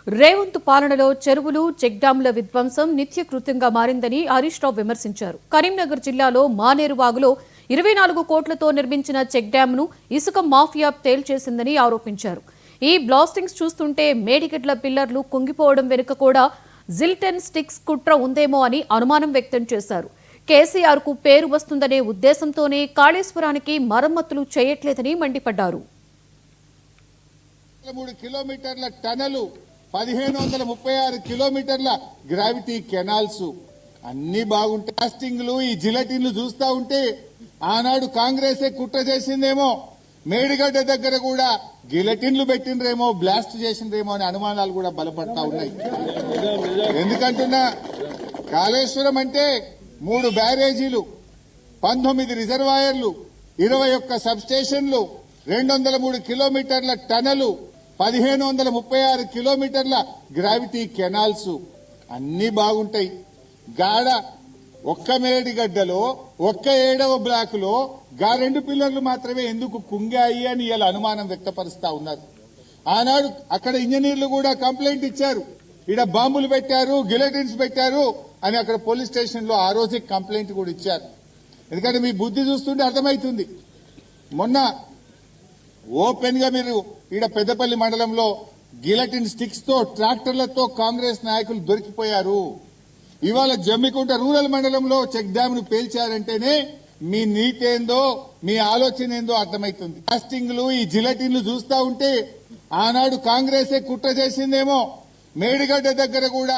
రేవంత్ పాలనలో చెరువులు, చెక్ డ్యాంల విధ్వంసం నిత్యకృత్యంగా మారిందని హరీష్ రావు విమర్శించారు. కరీంనగర్ జిల్లాలో మానేరు వాగులో 24 కోట్లతో నిర్మించిన చెక్ డ్యాంను ఇసుక మాఫియా తేల్చేసిందని ఆరోపించారు. ఈ బ్లాస్టింగ్స్ చూస్తుంటే మేడిగడ్ల పిల్లర్లు కుంగిపోవడం వెనుక కూడా జిల్టెన్ స్టిక్స్ కుట్ర ఉందేమో అని అనుమానం వ్యక్తం చేశారు. కేసీఆర్ కు పేరు వస్తుందనే ఉద్దేశంతోనే కాళేశ్వరానికి మరమ్మతులు చేయట్లేదని మండిపడ్డారు. 3 కిలోమీటర్ల టనలు, 1536 కిలోమీటర్ల గ్రావిటీ కెనాల్స్ అన్ని బాగుంటాయి. కాస్టింగ్లు, ఈ జిలటిన్లు చూస్తా ఉంటే ఆనాడు కాంగ్రెసే కుట్ర చేసిందేమో, మేడిగడ్డ దగ్గర కూడా గిలటిన్లు పెట్టినరేమో, బ్లాస్ట్ చేసిండ్రేమో అనే అనుమానాలు కూడా బలపడతా ఉన్నాయి. ఎందుకంటున్నా, కాళేశ్వరం అంటే 3 బ్యారేజీలు, 19 రిజర్వాయర్లు, 21 సబ్ స్టేషన్లు, 203 కిలోమీటర్ల టనలు, 1536 కిలోమీటర్ల గ్రావిటీ కెనాల్స్ అన్ని బాగుంటాయి. గాడ ఒక్క మేడిగడ్డలో, ఒక్క 7వ బ్లాక్ లో గా 2 పిల్లర్లు మాత్రమే ఎందుకు కుంగాయి అని ఇలా అనుమానం వ్యక్తపరుస్తా ఉన్నారు. ఆనాడు అక్కడ ఇంజనీర్లు కూడా కంప్లైంట్ ఇచ్చారు, ఇక్కడ బాంబులు పెట్టారు, గిలటిన్స్ పెట్టారు అని అక్కడ పోలీస్ స్టేషన్ లో ఆ రోజే కంప్లైంట్ కూడా ఇచ్చారు. ఎందుకంటే మీ బుద్ధి చూస్తుంటే అర్థమవుతుంది. మొన్న ఓపెన్ గా మీరు ఈడ పెద్దపల్లి మండలంలో గిలటిన్ స్టిక్స్ తో, ట్రాక్టర్లతో కాంగ్రెస్ నాయకులు దొరికిపోయారు. ఇవాళ జమ్మికుంట రూరల్ మండలంలో చెక్ డ్యామ్ ను పేల్చారంటేనే మీ నీతి ఏందో, మీ ఆలోచన ఏందో అర్థమవుతుంది. కాస్టింగ్లు, ఈ జిలటిన్లు చూస్తా ఉంటే ఆనాడు కాంగ్రెసే కుట్ర చేసిందేమో, మేడిగడ్డ దగ్గర కూడా